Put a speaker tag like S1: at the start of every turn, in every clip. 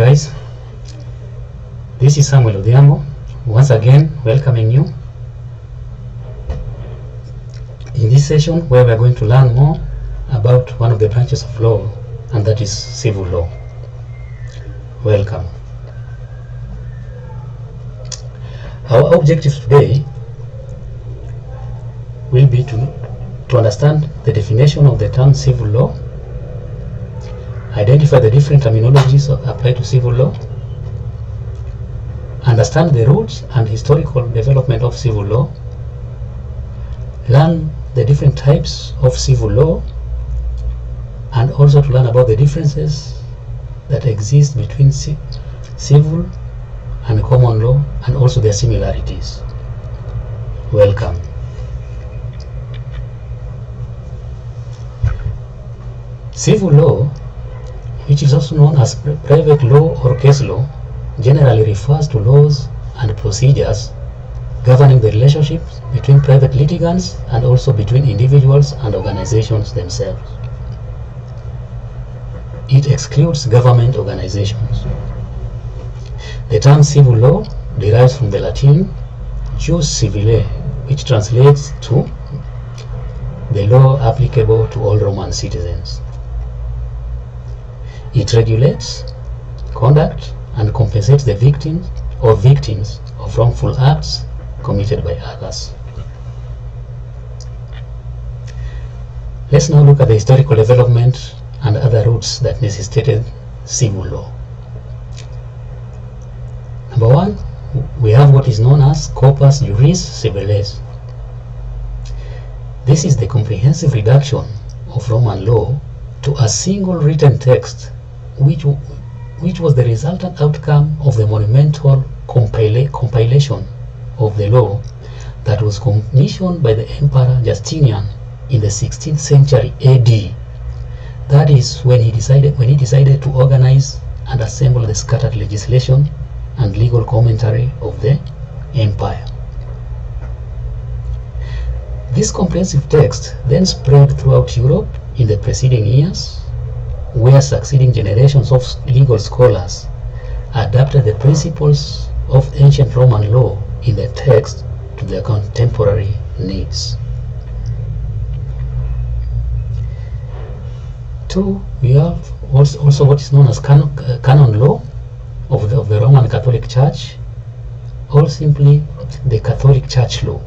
S1: guys, this is Samuel Odhiambo, once again welcoming you in this session where we are going to learn more about one of the branches of law, and that is civil law. Welcome. Our objective today will be to understand the definition of the term civil law, identify the different terminologies applied to civil law, understand the roots and historical development of civil law, learn the different types of civil law, and also to learn about the differences that exist between civil and common law, and also their similarities. Welcome. Civil law, which is also known as private law or case law, generally refers to laws and procedures governing the relationships between private litigants and also between individuals and organizations themselves. It excludes government organizations. The term civil law derives from the Latin jus civile, which translates to the law applicable to all Roman citizens. It regulates conduct and compensates the victims of wrongful acts committed by others. Let's now look at the historical development and other roots that necessitated civil law. Number one, we have what is known as corpus juris civilis. This is the comprehensive reduction of Roman law to a single written text, which was the resultant outcome of the monumental compilation of the law that was commissioned by the Emperor Justinian in the 16th century AD. That is when he decided to organize and assemble the scattered legislation and legal commentary of the empire. This comprehensive text then spread throughout Europe in the preceding years, where succeeding generations of legal scholars adapted the principles of ancient Roman law in the text to their contemporary needs. Two, we have also what is known as canon law of the Roman Catholic Church, or simply the Catholic Church law.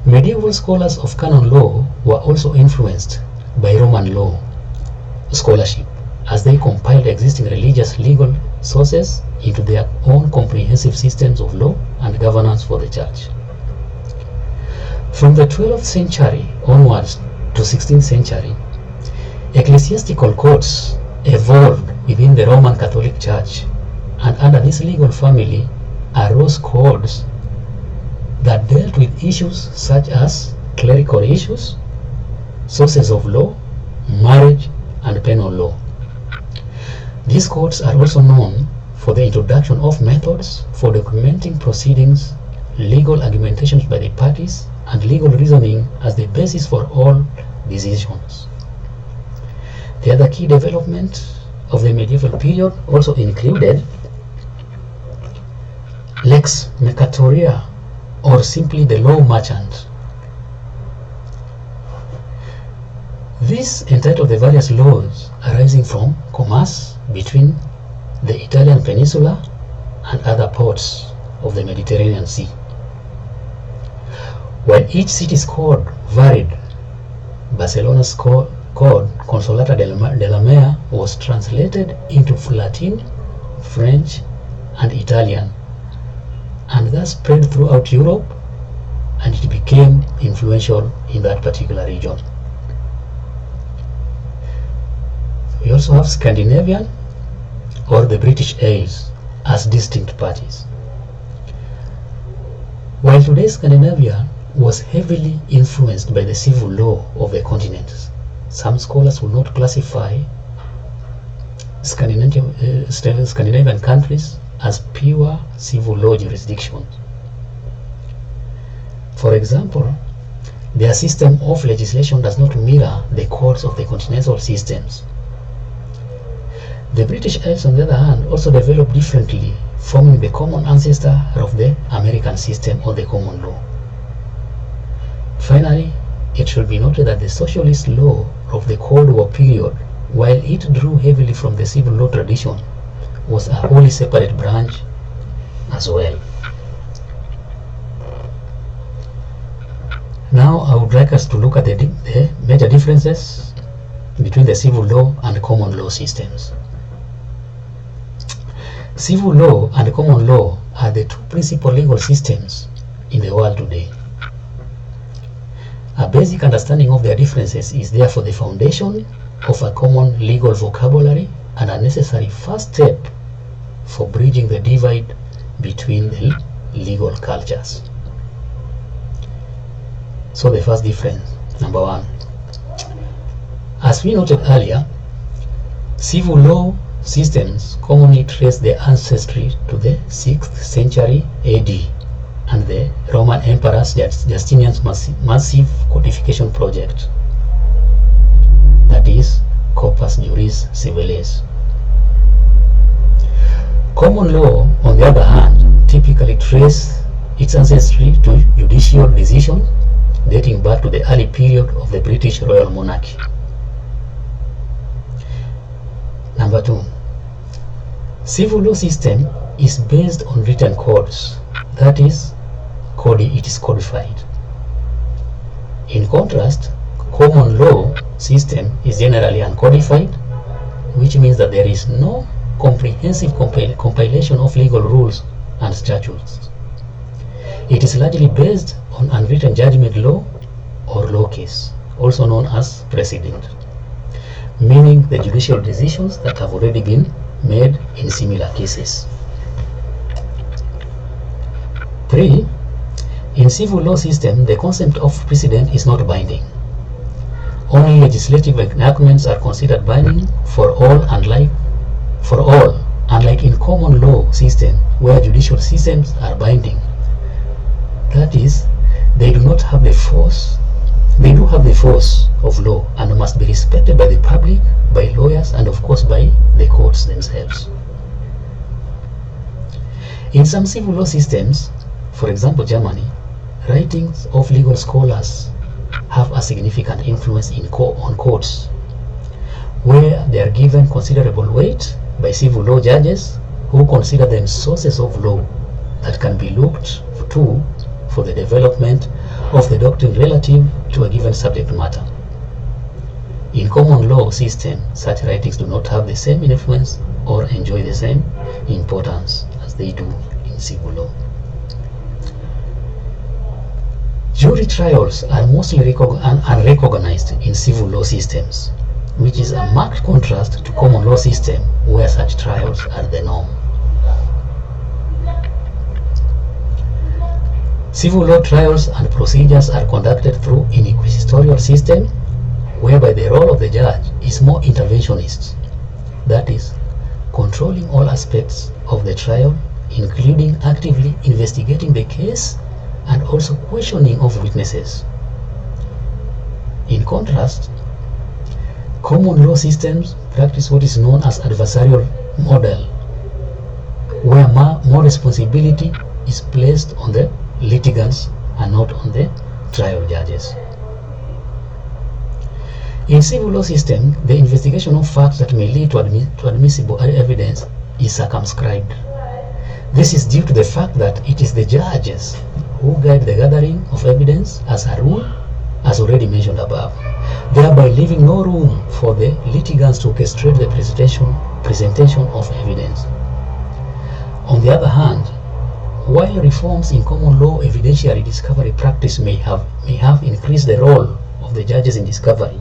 S1: Medieval scholars of canon law were also influenced by Roman law scholarship as they compiled existing religious legal sources into their own comprehensive systems of law and governance for the church. From the 12th century onwards to 16th century, ecclesiastical codes evolved within the Roman Catholic Church, and under this legal family arose codes that dealt with issues such as clerical issues, sources of law, marriage, and penal law. These codes are also known for the introduction of methods for documenting proceedings, legal argumentations by the parties, and legal reasoning as the basis for all decisions. The other key development of the medieval period also included lex mercatoria, or simply the law merchant. This entitled the various laws arising from commerce between the Italian peninsula and other ports of the Mediterranean Sea. While each city's code varied, Barcelona's code, Consolata de la Mea, was translated into Latin, French, and Italian, and thus spread throughout Europe, and it became influential in that particular region. We also have Scandinavian or the British Isles as distinct parties. While today Scandinavia was heavily influenced by the civil law of the continent, some scholars will not classify Scandinavian countries as pure civil law jurisdictions. For example, their system of legislation does not mirror the codes of the continental systems. The British Isles, on the other hand, also developed differently, forming the common ancestor of the American system or the common law. Finally, it should be noted that the socialist law of the Cold War period, while it drew heavily from the civil law tradition, was a wholly separate branch as well. Now I would like us to look at the major differences between the civil law and common law systems. Civil law and common law are the two principal legal systems in the world today. A basic understanding of their differences is therefore the foundation of a common legal vocabulary and a necessary first step for bridging the divide between the legal cultures. So the first difference, number one. As we noted earlier, civil law systems commonly trace their ancestry to the 6th century AD and the Roman Emperor Justinian's massive codification project, that is, Corpus Juris Civilis. Common law, on the other hand, typically trace its ancestry to judicial decisions dating back to the early period of the British royal monarchy. Number two, civil law system is based on written codes, that is, it is codified. In contrast, common law system is generally uncodified, which means that there is no comprehensive compilation of legal rules and statutes. It is largely based on unwritten judgment law or law case, also known as precedent, meaning the judicial decisions that have already been made in similar cases. 3. In civil law system, the concept of precedent is not binding. Only legislative enactments are considered binding for all, unlike in common law system where judicial systems are binding. That is, they do have the force of law and must be respected by the public, by lawyers, and of course by the courts themselves. In some civil law systems, for example Germany, writings of legal scholars have a significant influence on courts, where they are given considerable weight by civil law judges who consider them sources of law that can be looked to for the development of the doctrine relative to a given subject matter. In common law system, such writings do not have the same influence or enjoy the same importance as they do in civil law. Jury trials are mostly unrecognized in civil law systems, which is a marked contrast to common law system where such trials are the norm. Civil law trials and procedures are conducted through an inquisitorial system whereby the role of the judge is more interventionist, that is, controlling all aspects of the trial, including actively investigating the case and also questioning of witnesses. In contrast, common law systems practice what is known as adversarial model, where more responsibility is placed on the litigants and not on the trial judges. In civil law system, the investigation of facts that may lead to admissible evidence is circumscribed. This is due to the fact that it is the judges who guide the gathering of evidence as a rule, as already mentioned above, thereby leaving no room for the litigants to orchestrate the presentation of evidence. On the other hand, while reforms in common law evidentiary discovery practice may have increased the role of the judges in discovery,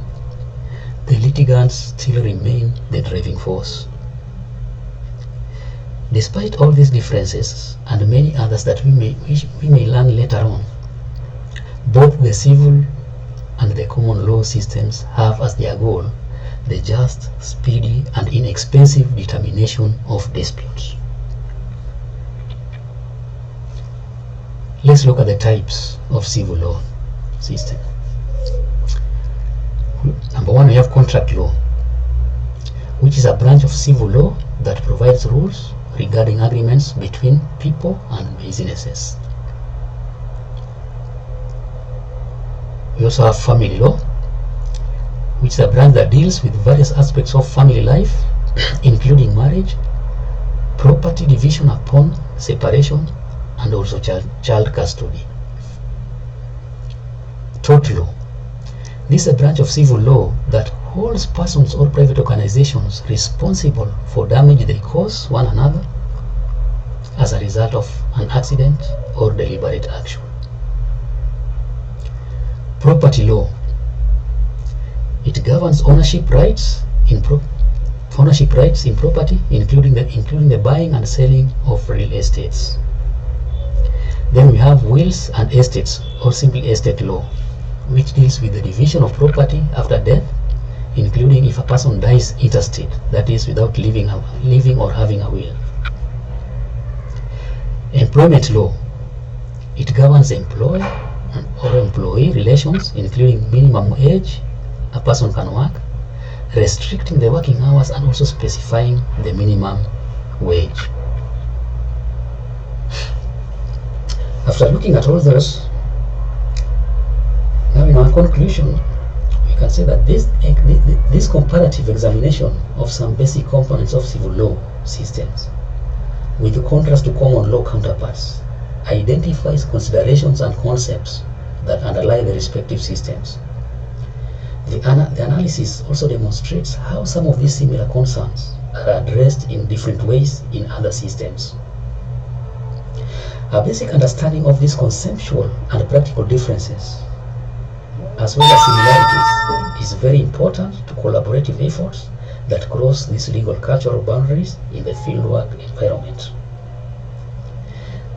S1: the litigants still remain the driving force. Despite all these differences and many others that we may learn later on, both the civil and the common law systems have as their goal the just, speedy, and inexpensive determination of disputes. Let's look at the types of civil law system. Number one, we have contract law, which is a branch of civil law that provides rules regarding agreements between people and businesses. We also have family law, which is a branch that deals with various aspects of family life, including marriage, property division upon separation, and also child custody. Tort law. This is a branch of civil law that holds persons or private organizations responsible for damage they cause one another as a result of an accident or deliberate action. Property law. It governs ownership rights in property, including the buying and selling of real estates. Then we have wills and estates, or simply estate law, which deals with the division of property after death, including if a person dies intestate, that is, without leaving or having a will. Employment law. It governs employer or employee relations, including minimum age a person can work, restricting the working hours, and also specifying the minimum wage. After looking at all those, now in our conclusion, we can say that this comparative examination of some basic components of civil law systems, with the contrast to common law counterparts, identifies considerations and concepts that underlie the respective systems. The analysis also demonstrates how some of these similar concerns are addressed in different ways in other systems. A basic understanding of these conceptual and practical differences, as well as similarities, is very important to collaborative efforts that cross these legal cultural boundaries in the fieldwork environment.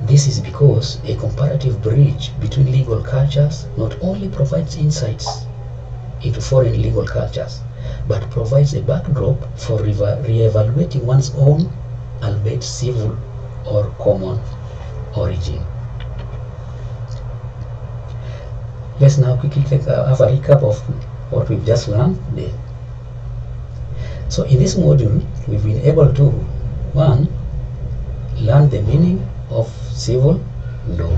S1: This is because a comparative bridge between legal cultures not only provides insights into foreign legal cultures, but provides a backdrop for re-evaluating one's own, albeit civil or common, origin. Let's now quickly have a recap of what we've just learned today. So in this module, we've been able to, 1, learn the meaning of civil law.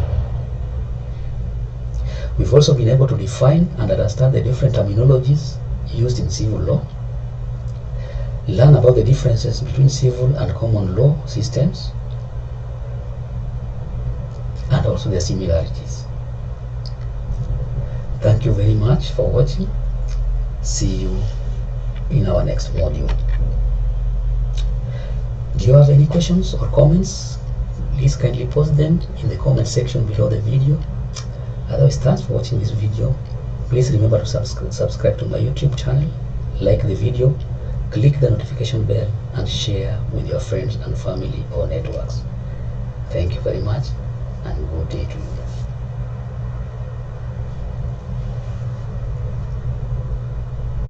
S1: We've also been able to define and understand the different terminologies used in civil law, learn about the differences between civil and common law systems, and also their similarities. Thank you very much for watching. See you in our next module. Do you have any questions or comments? Please kindly post them in the comment section below the video. Otherwise, thanks for watching this video. Please remember to subscribe to my YouTube channel, like the video, click the notification bell, and share with your friends and family or networks. Thank you very much, and good day to you.